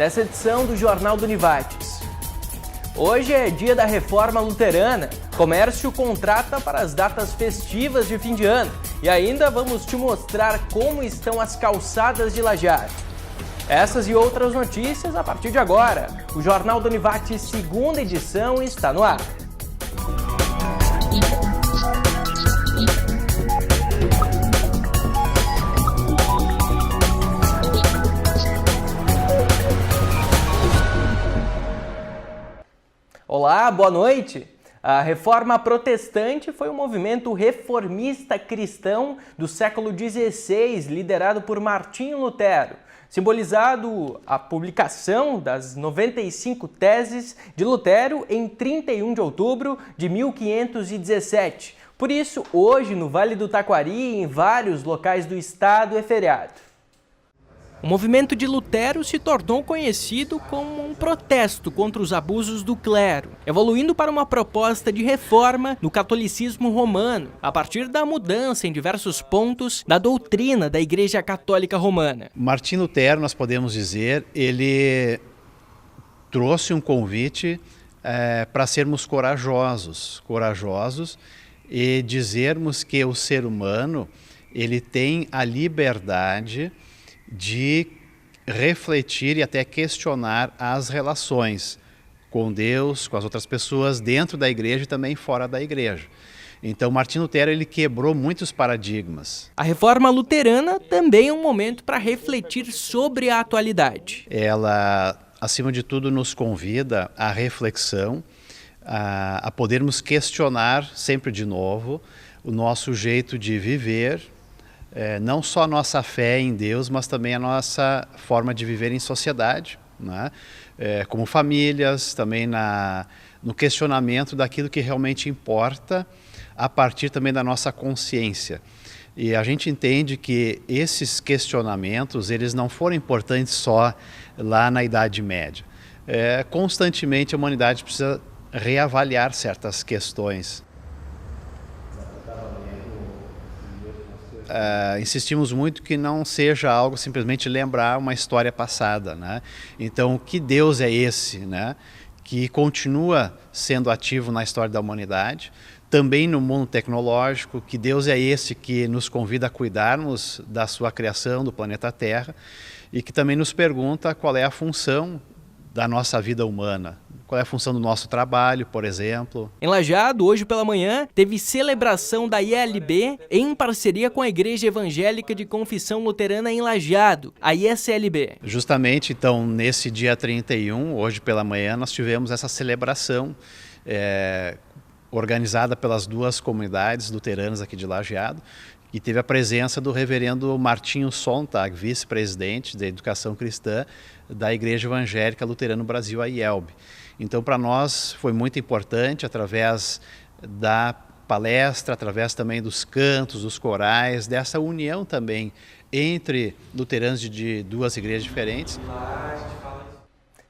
nessa edição do Jornal do Univates. Hoje é dia da Reforma Luterana. Comércio contrata para as datas festivas de fim de ano. E ainda vamos te mostrar como estão as calçadas de Lajeado. Essas e outras notícias a partir de agora. O Jornal do Univates, segunda edição, está no ar. Olá, boa noite. A Reforma Protestante foi um movimento reformista cristão do século XVI, liderado por Martinho Lutero, simbolizado a publicação das 95 teses de Lutero em 31 de outubro de 1517. Por isso, hoje, no Vale do Taquari e em vários locais do estado, é feriado. O movimento de Lutero se tornou conhecido como um protesto contra os abusos do clero, evoluindo para uma proposta de reforma no catolicismo romano, a partir da mudança em diversos pontos da doutrina da Igreja Católica Romana. Martinho Lutero, nós podemos dizer, ele trouxe um convite para sermos corajosos e dizermos que o ser humano ele tem a liberdade de refletir e até questionar as relações com Deus, com as outras pessoas, dentro da igreja e também fora da igreja. Então, Martinho Lutero ele quebrou muitos paradigmas. A Reforma Luterana também é um momento para refletir sobre a atualidade. Ela, acima de tudo, nos convida à reflexão, a podermos questionar sempre de novo o nosso jeito de viver, não só a nossa fé em Deus, mas também a nossa forma de viver em sociedade, né? Como famílias, também no questionamento daquilo que realmente importa, a partir também da nossa consciência. E a gente entende que esses questionamentos, eles não foram importantes só lá na Idade Média. Constantemente a humanidade precisa reavaliar certas questões. Insistimos muito que não seja algo simplesmente lembrar uma história passada, né? Então, que Deus é esse, né? Que continua sendo ativo na história da humanidade, também no mundo tecnológico, que Deus é esse que nos convida a cuidarmos da sua criação, do planeta Terra, e que também nos pergunta qual é a função da nossa vida humana. Qual é a função do nosso trabalho, por exemplo. Em Lajeado, hoje pela manhã, teve celebração da ILB em parceria com a Igreja Evangélica de Confissão Luterana em Lajeado, a ISLB. Justamente, então, nesse dia 31, hoje pela manhã, nós tivemos essa celebração organizada pelas duas comunidades luteranas aqui de Lajeado, e teve a presença do reverendo Martinho Sontag, vice-presidente da Educação Cristã da Igreja Evangélica Luterana no Brasil, a IELB. Então, para nós foi muito importante, através da palestra, através também dos cantos, dos corais, dessa união também entre luteranos de duas igrejas diferentes.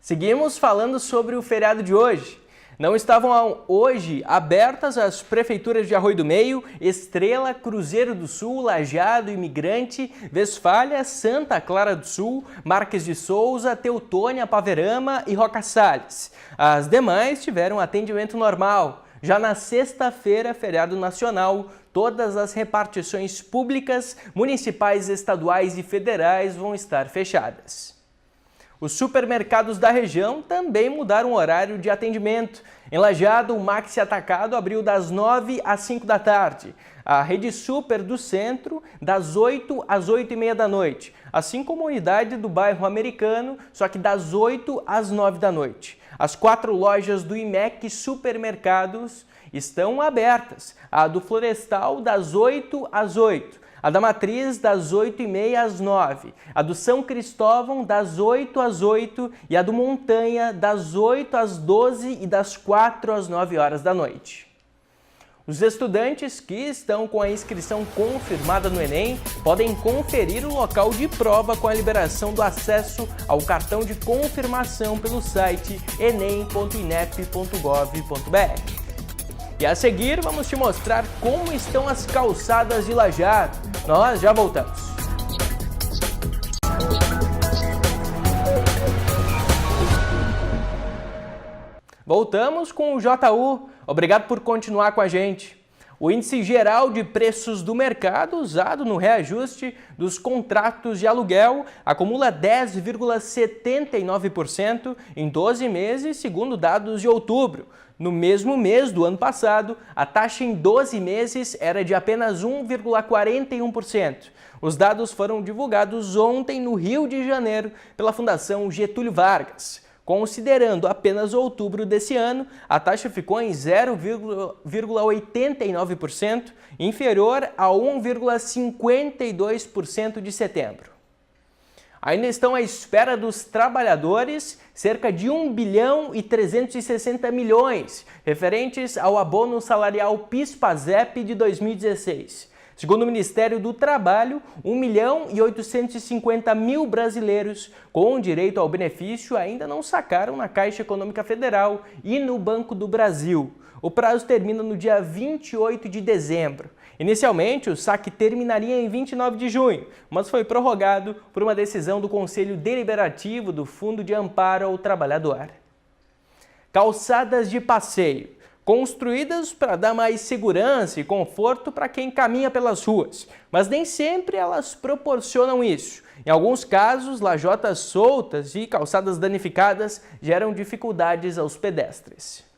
Seguimos falando sobre o feriado de hoje. Não estavam hoje abertas as prefeituras de Arroio do Meio, Estrela, Cruzeiro do Sul, Lajeado, Imigrante, Westfália, Santa Clara do Sul, Marques de Souza, Teutônia, Paverama e Roca Salles. As demais tiveram atendimento normal. Já na sexta-feira, feriado nacional, todas as repartições públicas, municipais, estaduais e federais vão estar fechadas. Os supermercados da região também mudaram o horário de atendimento. Em Lajeado, o Maxi Atacado abriu das 9 às 5 da tarde. A Rede Super do Centro, das 8 às 8h30 da noite. Assim como a unidade do bairro Americano, só que das 8 às 9 da noite. As 4 lojas do IMEC Supermercados estão abertas. A do Florestal, das 8 às 8. A da Matriz, das 8h30 às 9. A do São Cristóvão, das 8 às 8. E a do Montanha, das 8 às 12 e das 4 às 9 horas da noite. Os estudantes que estão com a inscrição confirmada no Enem podem conferir o local de prova com a liberação do acesso ao cartão de confirmação pelo site enem.inep.gov.br. E a seguir vamos te mostrar como estão as calçadas de Lajeado. Nós já voltamos. Voltamos com o JU. Obrigado por continuar com a gente. O índice geral de preços do mercado usado no reajuste dos contratos de aluguel acumula 10,79% em 12 meses, segundo dados de outubro. No mesmo mês do ano passado, a taxa em 12 meses era de apenas 1,41%. Os dados foram divulgados ontem no Rio de Janeiro pela Fundação Getúlio Vargas. Considerando apenas outubro desse ano, a taxa ficou em 0,89%, inferior a 1,52% de setembro. Ainda estão à espera dos trabalhadores cerca de 1 bilhão e 360 milhões, referentes ao abono salarial PIS/PASEP de 2016. Segundo o Ministério do Trabalho, 1 milhão e 850 mil brasileiros com direito ao benefício ainda não sacaram na Caixa Econômica Federal e no Banco do Brasil. O prazo termina no dia 28 de dezembro. Inicialmente, o saque terminaria em 29 de junho, mas foi prorrogado por uma decisão do Conselho Deliberativo do Fundo de Amparo ao Trabalhador. Calçadas de passeio. Construídas para dar mais segurança e conforto para quem caminha pelas ruas, mas nem sempre elas proporcionam isso. Em alguns casos, lajotas soltas e calçadas danificadas geram dificuldades aos pedestres.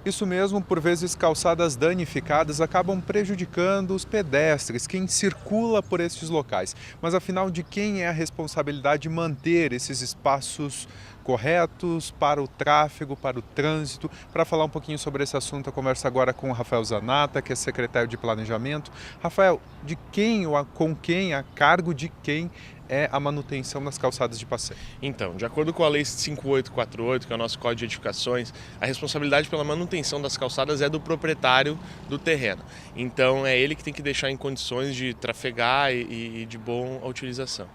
Isso mesmo, por vezes calçadas danificadas acabam prejudicando os pedestres, quem circula por estes locais. Mas afinal, de quem é a responsabilidade de manter esses espaços corretos para o tráfego, para o trânsito? Para falar um pouquinho sobre esse assunto, eu converso agora com o Rafael Zanata, que é secretário de Planejamento. Rafael, de quem ou com quem, a cargo de quem é a manutenção das calçadas de passeio? Então, de acordo com a Lei 5848, que é o nosso Código de Edificações, a responsabilidade pela manutenção das calçadas é do proprietário do terreno. Então, é ele que tem que deixar em condições de trafegar e de boa utilização.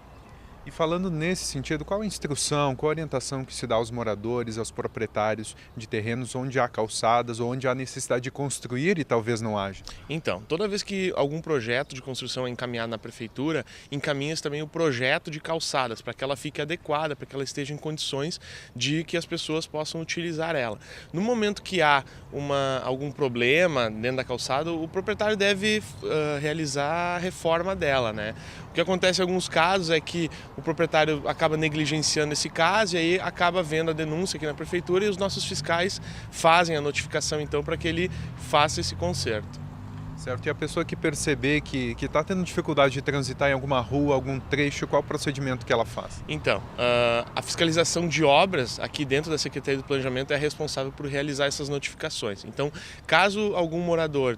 E falando nesse sentido, qual a instrução, qual a orientação que se dá aos moradores, aos proprietários de terrenos onde há calçadas, onde há necessidade de construir e talvez não haja? Então, toda vez que algum projeto de construção é encaminhado na prefeitura, encaminha-se também o projeto de calçadas, para que ela fique adequada, para que ela esteja em condições de que as pessoas possam utilizar ela. No momento que há algum problema dentro da calçada, o proprietário deve realizar a reforma dela, né? O que acontece em alguns casos é que o proprietário acaba negligenciando esse caso e aí acaba vendo a denúncia aqui na prefeitura e os nossos fiscais fazem a notificação então para que ele faça esse conserto. Certo, e a pessoa que perceber que está tendo dificuldade de transitar em alguma rua, algum trecho, qual o procedimento que ela faz? Então, a fiscalização de obras aqui dentro da Secretaria do Planejamento é responsável por realizar essas notificações. Então, caso algum morador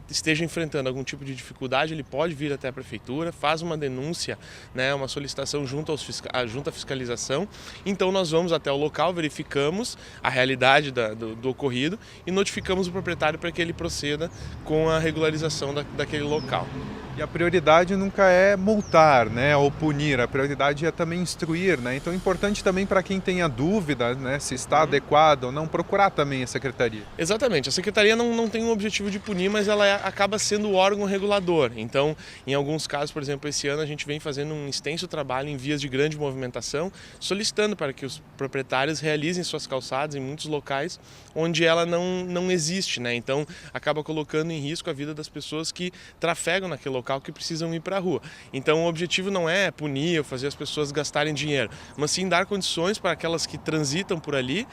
esteja enfrentando algum tipo de dificuldade, ele pode vir até a prefeitura, faz uma denúncia, né, uma solicitação junto à fiscalização. Então nós vamos até o local, verificamos a realidade do ocorrido e notificamos o proprietário para que ele proceda com a regularização daquele local. E a prioridade nunca é multar, né, ou punir, a prioridade é também instruir, né? Então é importante também para quem tenha dúvida, né, se está adequado ou não, procurar também a Secretaria. Exatamente, a Secretaria não tem o objetivo de punir, mas ela acaba sendo o órgão regulador. Então, em alguns casos, por exemplo, esse ano a gente vem fazendo um extenso trabalho em vias de grande movimentação, solicitando para que os proprietários realizem suas calçadas em muitos locais onde ela não existe, né? Então, acaba colocando em risco a vida das pessoas que trafegam naquele local, que precisam ir para a rua. Então o objetivo não é punir ou fazer as pessoas gastarem dinheiro, mas sim dar condições para aquelas que transitam por ali,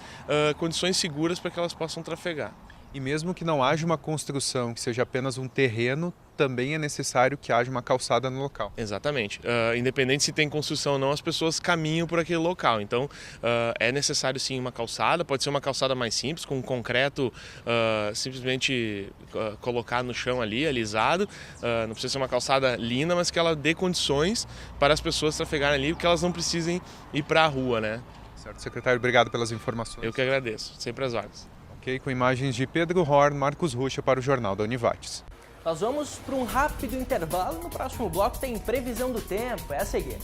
condições seguras para que elas possam trafegar. E mesmo que não haja uma construção, que seja apenas um terreno, também é necessário que haja uma calçada no local. Exatamente. Independente se tem construção ou não, as pessoas caminham por aquele local. Então, é necessário sim uma calçada, pode ser uma calçada mais simples, com concreto simplesmente colocar no chão ali, alisado. Não precisa ser uma calçada linda, mas que ela dê condições para as pessoas trafegarem ali, porque elas não precisem ir para a rua, né? Certo, secretário, obrigado pelas informações. Eu que agradeço, sempre às ordens. Com imagens de Pedro Horn, Marcos Rucha para o Jornal da Univates. Nós vamos para um rápido intervalo. No próximo bloco tem previsão do tempo. É a seguir.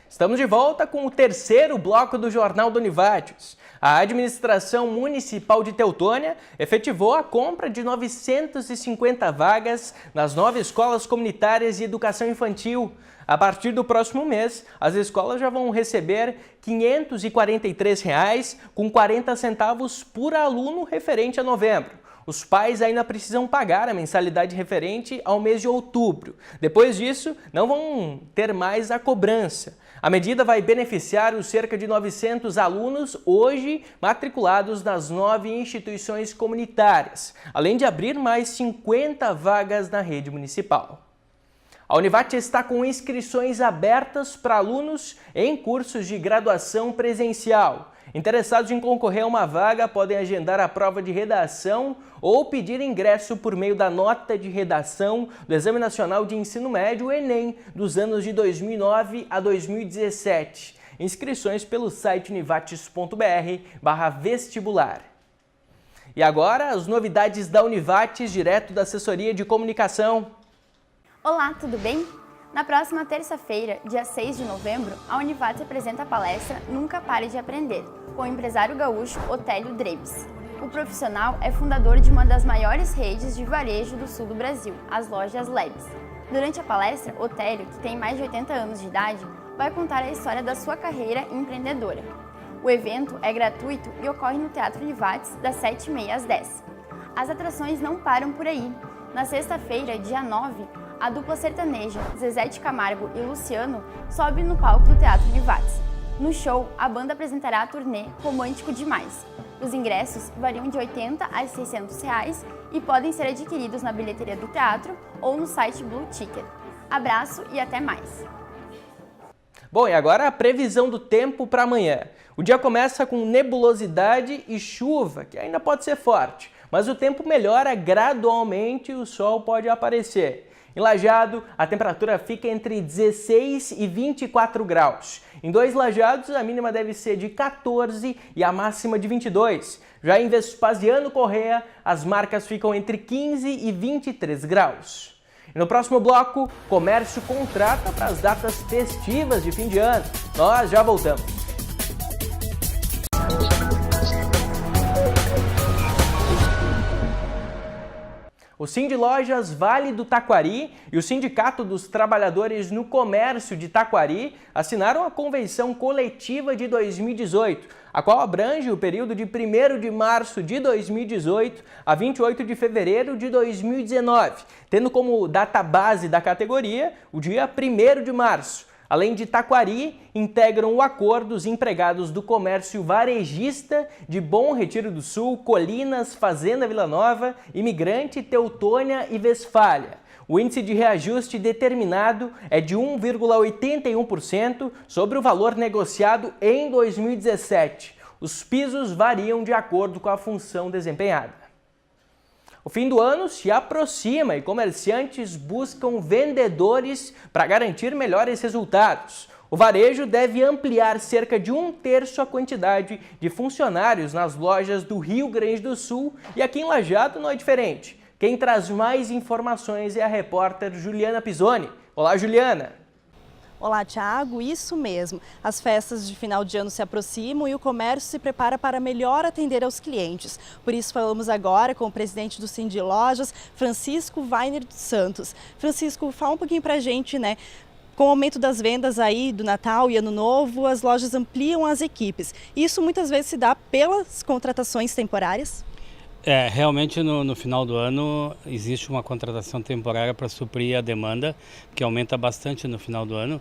Estamos de volta com o terceiro bloco do Jornal da Univates. A administração municipal de Teutônia efetivou a compra de 950 vagas nas 9 escolas comunitárias de educação infantil. A partir do próximo mês, as escolas já vão receber R$ 543,40 por aluno referente a novembro. Os pais ainda precisam pagar a mensalidade referente ao mês de outubro. Depois disso, não vão ter mais a cobrança. A medida vai beneficiar os cerca de 900 alunos hoje matriculados nas 9 instituições comunitárias, além de abrir mais 50 vagas na rede municipal. A Univates está com inscrições abertas para alunos em cursos de graduação presencial. Interessados em concorrer a uma vaga podem agendar a prova de redação ou pedir ingresso por meio da nota de redação do Exame Nacional de Ensino Médio, Enem, dos anos de 2009 a 2017. Inscrições pelo site univates.br/vestibular. E agora, as novidades da Univates, direto da Assessoria de Comunicação. Olá, tudo bem? Na próxima terça-feira, dia 6 de novembro, a Univates apresenta a palestra Nunca Pare de Aprender, com o empresário gaúcho Otélio Drebes. O profissional é fundador de uma das maiores redes de varejo do sul do Brasil, as lojas Lebes. Durante a palestra, Otélio, que tem mais de 80 anos de idade, vai contar a história da sua carreira empreendedora. O evento é gratuito e ocorre no Teatro Univates, das 7h30 às 10h. As atrações não param por aí. Na sexta-feira, dia 9, a dupla sertaneja Zezé de Camargo e Luciano sobe no palco do Teatro Univates. No show, a banda apresentará a turnê Romântico Demais. Os ingressos variam de R$ 80 a R$ 600 e podem ser adquiridos na bilheteria do teatro ou no site Blue Ticket. Abraço e até mais! Bom, e agora a previsão do tempo para amanhã. O dia começa com nebulosidade e chuva, que ainda pode ser forte, mas o tempo melhora gradualmente e o sol pode aparecer. Em Lajeado, a temperatura fica entre 16 e 24 graus. Em Dois Lajeados, a mínima deve ser de 14 e a máxima de 22. Já em Vespasiano Corrêa, as marcas ficam entre 15 e 23 graus. E no próximo bloco, comércio contrata para as datas festivas de fim de ano. Nós já voltamos. O Sindilojas Vale do Taquari e o Sindicato dos Trabalhadores no Comércio de Taquari assinaram a Convenção Coletiva de 2018, a qual abrange o período de 1º de março de 2018 a 28 de fevereiro de 2019, tendo como data base da categoria o dia 1º de março. Além de Taquari, integram o acordo os empregados do comércio varejista de Bom Retiro do Sul, Colinas, Fazenda Vila Nova, Imigrante, Teutônia e Westfália. O índice de reajuste determinado é de 1,81% sobre o valor negociado em 2017. Os pisos variam de acordo com a função desempenhada. O fim do ano se aproxima e comerciantes buscam vendedores para garantir melhores resultados. O varejo deve ampliar cerca de 1/3 a quantidade de funcionários nas lojas do Rio Grande do Sul e aqui em Lajeado não é diferente. Quem traz mais informações é a repórter Juliana Pisoni. Olá, Juliana! Olá, Thiago, isso mesmo. As festas de final de ano se aproximam e o comércio se prepara para melhor atender aos clientes. Por isso falamos agora com o presidente do Sindilojas, Francisco Weiner dos Santos. Francisco, fala um pouquinho para a gente, né? Com o aumento das vendas aí do Natal e Ano Novo, as lojas ampliam as equipes. Isso muitas vezes se dá pelas contratações temporárias? Realmente no final do ano existe uma contratação temporária para suprir a demanda, que aumenta bastante no final do ano.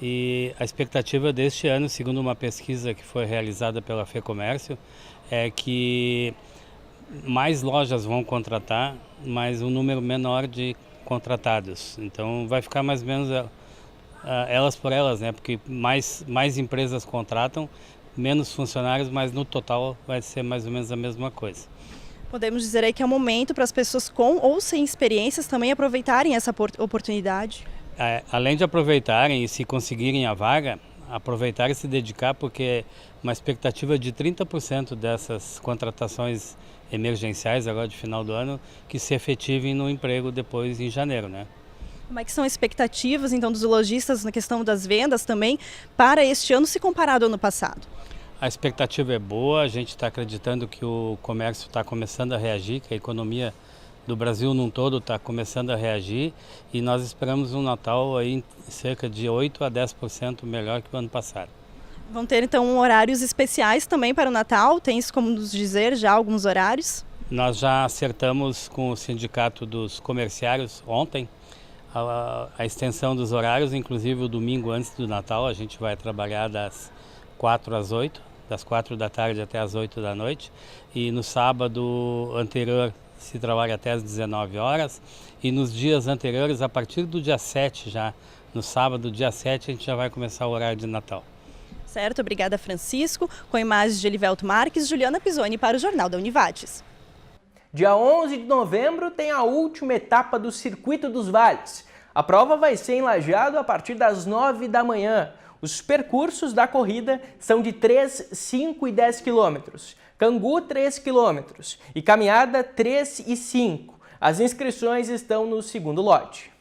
E a expectativa deste ano, segundo uma pesquisa que foi realizada pela FEComércio, é que mais lojas vão contratar, mas um número menor de contratados. Então vai ficar mais ou menos elas por elas, né? Porque mais empresas contratam, menos funcionários, mas no total vai ser mais ou menos a mesma coisa. Podemos dizer aí que é um momento para as pessoas com ou sem experiências também aproveitarem essa oportunidade? Além de aproveitarem e se conseguirem a vaga, aproveitar e se dedicar, porque uma expectativa de 30% dessas contratações emergenciais agora de final do ano que se efetivem no emprego depois em janeiro, né? Como é que são as expectativas então dos lojistas na questão das vendas também para este ano se comparado ao ano passado? A expectativa é boa, a gente está acreditando que o comércio está começando a reagir, que a economia do Brasil num todo está começando a reagir e nós esperamos um Natal aí cerca de 8 a 10% melhor que o ano passado. Vão ter então horários especiais também para o Natal? Tem isso como nos dizer já alguns horários? Nós já acertamos com o Sindicato dos Comerciários ontem a extensão dos horários, inclusive o domingo antes do Natal a gente vai trabalhar das 4 às 8, das 4 da tarde até às 8 da noite, e no sábado anterior se trabalha até às 19 horas e nos dias anteriores, a partir do dia 7 já, no sábado, dia 7, a gente já vai começar o horário de Natal. Certo, obrigada Francisco. Com imagens de Elivelto Marques, Juliana Pisoni para o Jornal da Univates. Dia 11 de novembro tem a última etapa do Circuito dos Vales. A prova vai ser em Lajeado a partir das 9 da manhã. Os percursos da corrida são de 3, 5 e 10 quilômetros, Cangu 3 quilômetros e caminhada 3 e 5. As inscrições estão no segundo lote.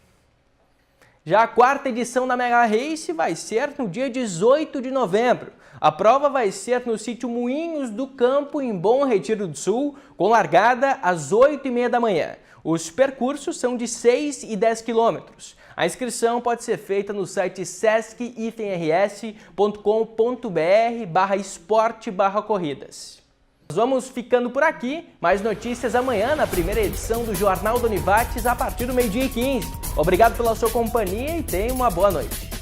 Já a quarta edição da Mega Race vai ser no dia 18 de novembro. A prova vai ser no sítio Moinhos do Campo, em Bom Retiro do Sul, com largada às 8h30 da manhã. Os percursos são de 6 e 10 quilômetros. A inscrição pode ser feita no site sesc-rs.com.br/esporte/corridas. Nós vamos ficando por aqui. Mais notícias amanhã na primeira edição do Jornal da Univates a partir do 12h15. Obrigado pela sua companhia e tenha uma boa noite.